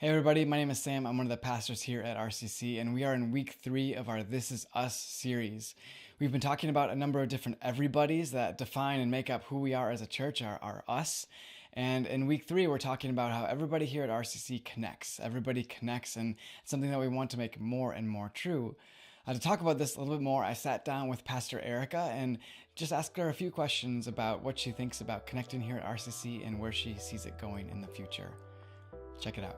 Hey everybody, my name is Sam. I'm one of the pastors here at RCC, and we are in week 3 of our This Is Us series. We've been talking about a number of different everybodies that define and make up who we are as a church, our us. And in week 3, we're talking about how everybody here at RCC connects. Everybody connects, and it's something that we want to make more and more true. To talk about this a little bit more, I sat down with Pastor Arica and just asked her a few questions about what she thinks about connecting here at RCC and where she sees it going in the future. Check it out.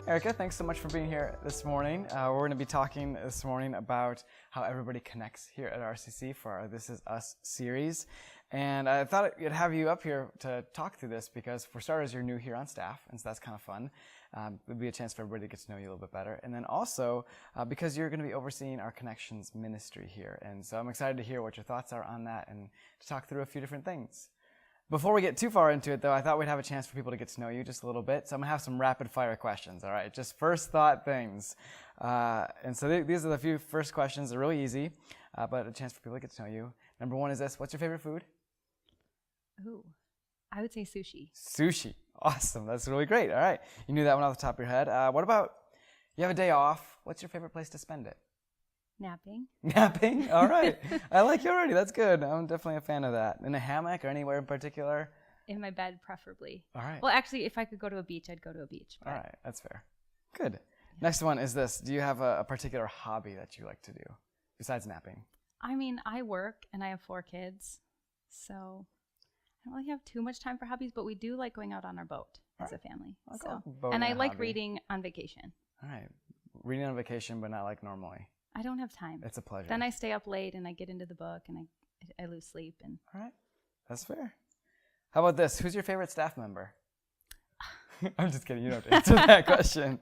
Arica, thanks so much for being here this morning. We're going to be talking this morning about how everybody connects here at RCC for our This Is Us series. And I thought I'd have you up here to talk through this because, for starters, you're new here on staff, and so that's kind of fun. It'll be a chance for everybody to get to know you a little bit better. And then also, because you're going to be overseeing our Connections ministry here. And so I'm excited to hear what your thoughts are on that and to talk through a few different things. Before we get too far into it, though, I thought we'd have a chance for people to get to know you just a little bit. So I'm going to have some rapid-fire questions, all right? Just first thought things. And so these are the few first questions. They're really easy, but a chance for people to get to know you. Number 1 is this. What's your favorite food? Ooh, I would say sushi. Sushi. Awesome. That's really great. All right. You knew that one off the top of your head. What about, you have a day off. What's your favorite place to spend it? Napping. Napping? All right. I like you already. That's good. I'm definitely a fan of that. In a hammock or anywhere in particular? In my bed, preferably. All right. Well, actually, if I could go to a beach, I'd go to a beach. All right. That's fair. Good. Yeah. Next one is this. Do you have a particular hobby that you like to do besides napping? I mean, I work and I have 4 kids, so I don't really have too much time for hobbies, but we do like going out on our boat as a family. And I like reading on vacation. All right. Reading on vacation, but not like normally. I don't have time. It's a pleasure. Then I stay up late and I get into the book and I lose sleep. And all right. That's fair. How about this? Who's your favorite staff member? I'm just kidding. You don't have to answer that question.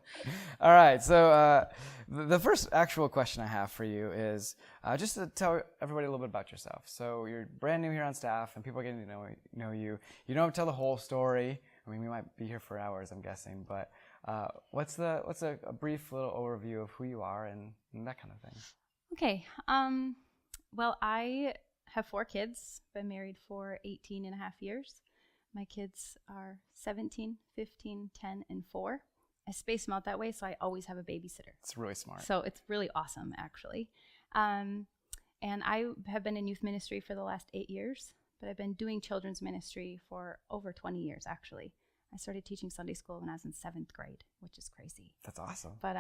All right. So the first actual question I have for you is just to tell everybody a little bit about yourself. So you're brand new here on staff and people are getting to know you. You don't have to tell the whole story. I mean, we might be here for hours, I'm guessing, but what's a brief little overview of who you are and that kind of thing? Okay. Well, I have 4 kids. Been married for 18 and a half years. My kids are 17, 15, 10, and 4. I space them out that way, so I always have a babysitter. It's really smart. So it's really awesome, actually. And I have been in youth ministry for the last 8 years, but I've been doing children's ministry for over 20 years, actually. I started teaching Sunday school when I was in 7th grade, which is crazy. That's awesome. But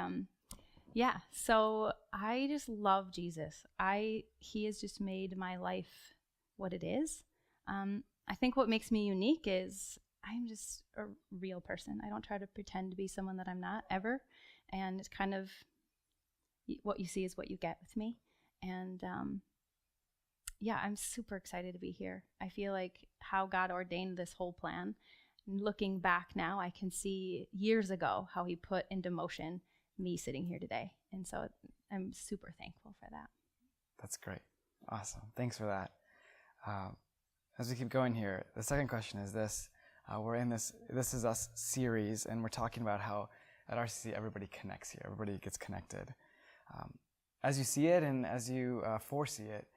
yeah, so I just love Jesus. He has just made my life what it is. I think what makes me unique is I'm just a real person. I don't try to pretend to be someone that I'm not, ever. And it's kind of what you see is what you get with me. And yeah, I'm super excited to be here. I feel like how God ordained this whole plan. Looking back now, I can see years ago how he put into motion me sitting here today. And so I'm super thankful for that. That's great. Awesome. Thanks for that. As we keep going here, the second question is this. We're in this Is Us series, and we're talking about how at RCC everybody connects here. Everybody gets connected. As you see it and as you foresee it,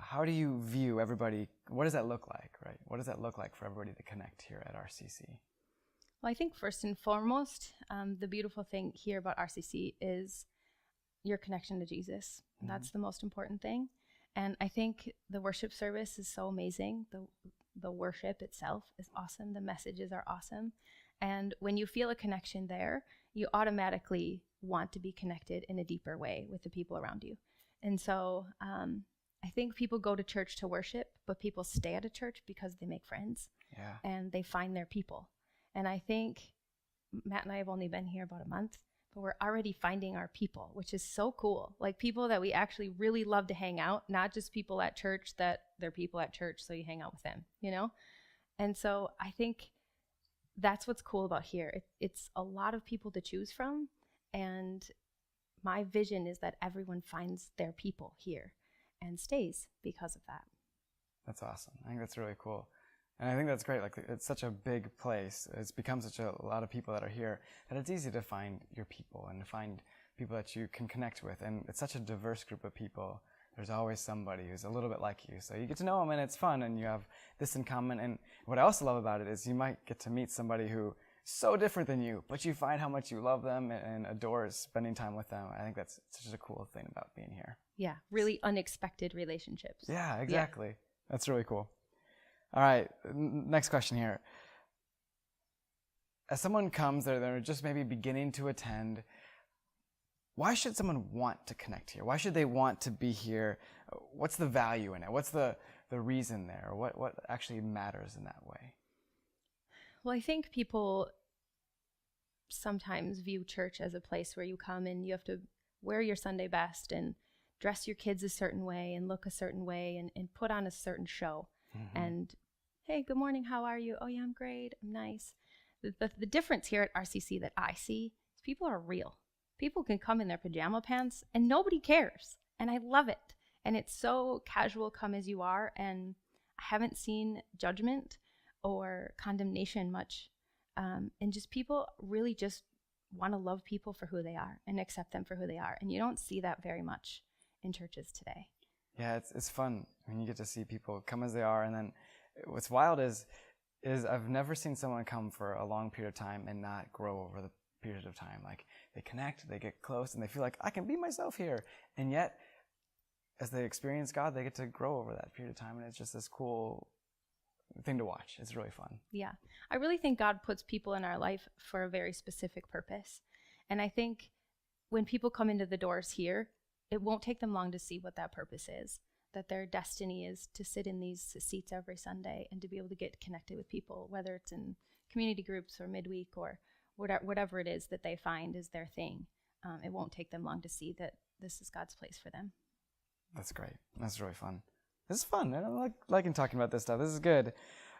how do you view everybody? What does that look like, right? What does that look like for everybody to connect here at RCC? Well, I think first and foremost, the beautiful thing here about RCC is your connection to Jesus. Mm-hmm. That's the most important thing. And I think the worship service is so amazing. The worship itself is awesome. The messages are awesome. And when you feel a connection there, you automatically want to be connected in a deeper way with the people around you. And so I think people go to church to worship, but people stay at a church because they make friends. Yeah. And they find their people. And I think Matt and I have only been here about a month, but we're already finding our people, which is so cool. Like people that we actually really love to hang out, not just people at church that they're people at church, so you hang out with them, you know? And so I think that's what's cool about here. It's a lot of people to choose from, and my vision is that everyone finds their people here and stays because of that. That's awesome. I think that's really cool. And I think that's great. Like, it's such a big place. It's become such a lot of people that are here that it's easy to find your people and to find people that you can connect with. And it's such a diverse group of people. there's always somebody who's a little bit like you. So you get to know them and it's fun and you have this in common. And what I also love about it is you might get to meet somebody who so different than you, but you find how much you love them and adore spending time with them. I think that's such a cool thing about being here. Yeah, really unexpected relationships. Yeah, exactly. Yeah. That's really cool. All right, next question here. As someone comes, they're just maybe beginning to attend, why should someone want to connect here? Why should they want to be here? What's the value in it? What's the reason there? What actually matters in that way? Well, I think people sometimes view church as a place where you come and you have to wear your Sunday best and dress your kids a certain way and look a certain way and put on a certain show. Mm-hmm. And, hey, good morning, how are you? Oh, yeah, I'm great, I'm nice. The difference here at RCC that I see is people are real. People can come in their pajama pants and nobody cares. And I love it. And it's so casual, come as you are. And I haven't seen judgment or condemnation much. And just people really just want to love people for who they are and accept them for who they are. And you don't see that very much in churches today. Yeah, it's fun when you get to see people come as they are. And then what's wild is I've never seen someone come for a long period of time and not grow over the period of time. Like they connect, they get close, and they feel like I can be myself here. And yet, as they experience God, they get to grow over that period of time. And it's just this cool thing to watch. It's really fun. Yeah. I really think God puts people in our life for a very specific purpose. And I think when people come into the doors here, it won't take them long to see what that purpose is, that their destiny is to sit in these seats every Sunday and to be able to get connected with people, whether it's in community groups or midweek or whatever it is that they find is their thing. It won't take them long to see that this is God's place for them. That's great. That's really fun. This is fun. I liking talking about this stuff. This is good.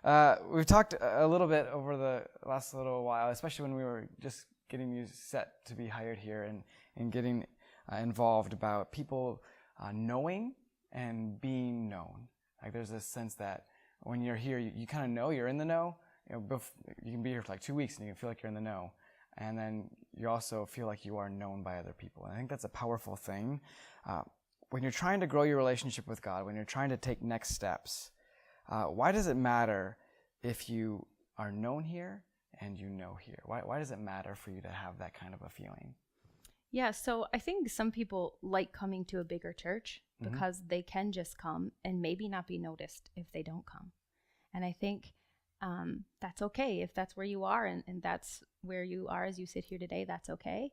We've talked a little bit over the last little while, especially when we were just getting you set to be hired here and getting involved, about people knowing and being known. Like there's this sense that when you're here, you kind of know you're in the know. You can be here for like 2 weeks and you can feel like you're in the know. And then you also feel like you are known by other people. And I think that's a powerful thing. When you're trying to grow your relationship with God, when you're trying to take next steps, why does it matter if you are known here and you know here? Why does it matter for you to have that kind of a feeling? Yeah, so I think some people like coming to a bigger church because they can just come and maybe not be noticed if they don't come. And I think that's okay if that's where you are and that's where you are as you sit here today, that's okay.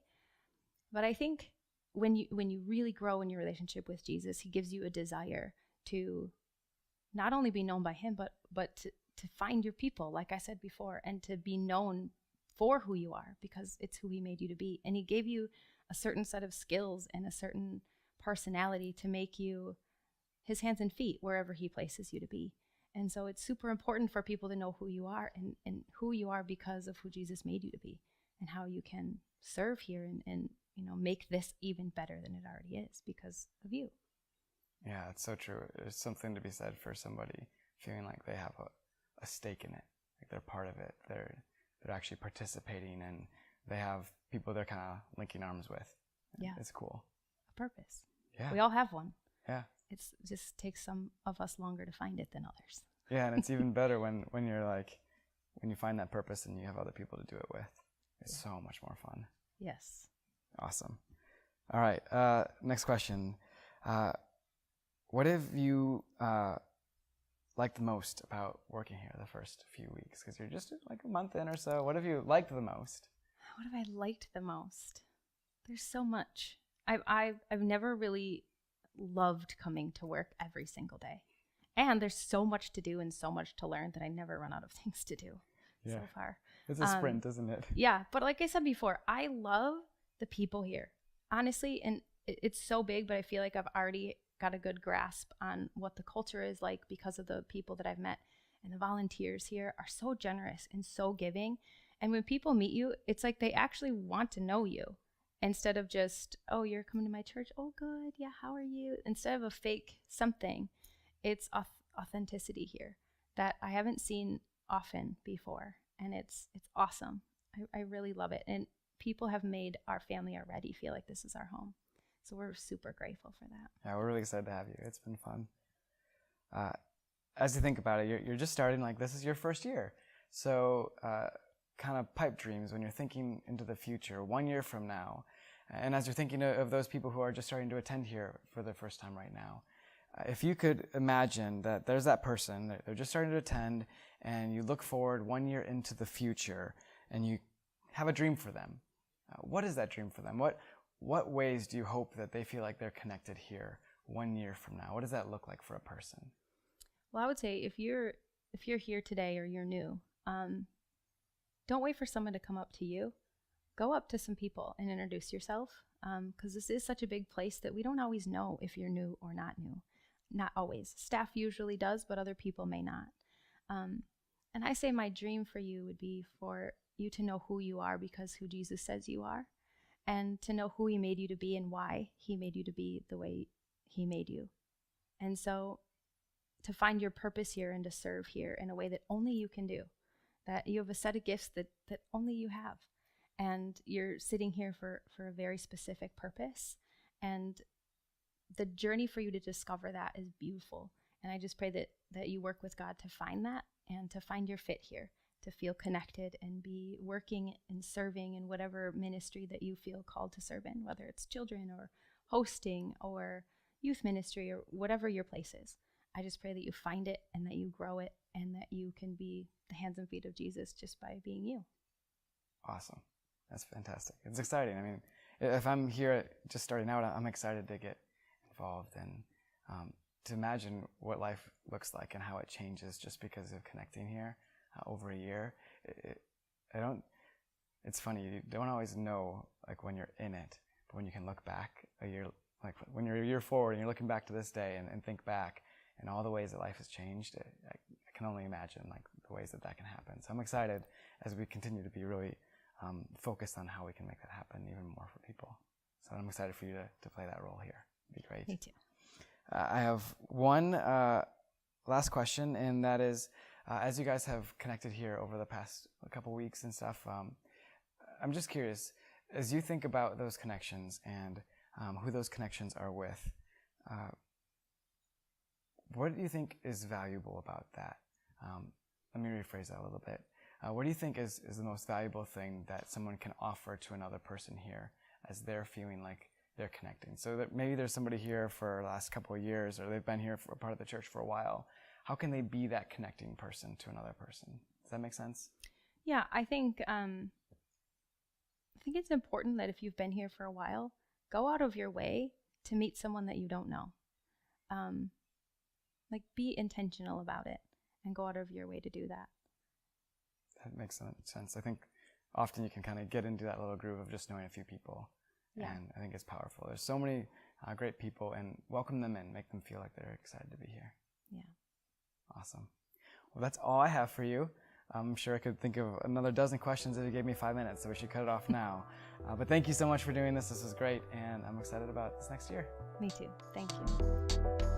But I think when you really grow in your relationship with Jesus, he gives you a desire to not only be known by him, but to find your people, like I said before, and to be known for who you are because it's who he made you to be. And he gave you a certain set of skills and a certain personality to make you his hands and feet wherever he places you to be. And so it's super important for people to know who you are and who you are because of who Jesus made you to be and how you can serve here and make this even better than it already is because of you. Yeah, it's so true. There's something to be said for somebody feeling like they have a stake in it, like they're part of it. They're actually participating and they have people they're kind of linking arms with. Yeah. It's cool. A purpose. Yeah. We all have one. Yeah. It just takes some of us longer to find it than others. Yeah, and it's even better when you find that purpose and you have other people to do it with. It's so much more fun. Yes. Awesome. All right. Next question. What have you liked the most about working here the first few weeks? Because you're just like a month in or so. What have you liked the most? What have I liked the most? There's so much. I've never really loved coming to work every single day. And there's so much to do and so much to learn that I never run out of things to do so far. It's a sprint, isn't it? Yeah, but like I said before, I love the people here. Honestly, and it's so big, but I feel like I've already got a good grasp on what the culture is like because of the people that I've met. And the volunteers here are so generous and so giving. And when people meet you, it's like they actually want to know you instead of just, oh, you're coming to my church. Oh, good. Yeah, how are you? Instead of a fake something, it's authenticity here that I haven't seen often before. And it's awesome. I really love it. And people have made our family already feel like this is our home. So we're super grateful for that. Yeah, we're really excited to have you. It's been fun. As you think about it, you're just starting, like this is your first year. So kind of pipe dreams when you're thinking into the future, 1 year from now. And as you're thinking of those people who are just starting to attend here for the first time right now, if you could imagine that there's that person, they're just starting to attend, and you look forward 1 year into the future, and you have a dream for them. What is that dream for them? What ways do you hope that they feel like they're connected here 1 year from now? What does that look like for a person? Well, I would say if you're here today or you're new, don't wait for someone to come up to you. Go up to some people and introduce yourself, because this is such a big place that we don't always know if you're new or not new. Not always. Staff usually does, but other people may not. And I say my dream for you would be for you to know who you are because who Jesus says you are, and to know who he made you to be and why he made you to be the way he made you. And so to find your purpose here and to serve here in a way that only you can do, that you have a set of gifts that only you have. And you're sitting here for a very specific purpose. And the journey for you to discover that is beautiful. And I just pray that you work with God to find that and to find your fit here, to feel connected and be working and serving in whatever ministry that you feel called to serve in, whether it's children or hosting or youth ministry or whatever your place is. I just pray that you find it and that you grow it and that you can be the hands and feet of Jesus just by being you. Awesome. That's fantastic. It's exciting. I mean, if I'm here just starting out, I'm excited to get involved and to imagine what life looks like and how it changes just because of connecting here over a year. It's funny, you don't always know like when you're in it, but when you can look back a year, like when you're a year forward and you're looking back to this day and think back and all the ways that life has changed, I can only imagine like the ways that can happen. So I'm excited as we continue to be really focused on how we can make that happen even more for people. So I'm excited for you to play that role here. It'd be great. Me too. I have one last question, and that is, as you guys have connected here over the past couple weeks and stuff, I'm just curious, as you think about those connections and who those connections are with, what do you think is valuable about that? Let me rephrase that a little bit. What do you think is the most valuable thing that someone can offer to another person here as they're feeling like they're connecting? So that maybe there's somebody here for the last couple of years, or they've been here for a part of the church for a while. How can they be that connecting person to another person? Does that make sense? Yeah, I think it's important that if you've been here for a while, go out of your way to meet someone that you don't know. Like be intentional about it and go out of your way to do that. That makes sense. I think often you can kind of get into that little groove of just knowing a few people. Yeah. And I think it's powerful. There's so many great people, and welcome them in. Make them feel like they're excited to be here. Yeah. Awesome. Well, that's all I have for you. I'm sure I could think of another dozen questions if you gave me 5 minutes, so we should cut it off now. But thank you so much for doing this. This was great, and I'm excited about this next year. Me too. Thank you.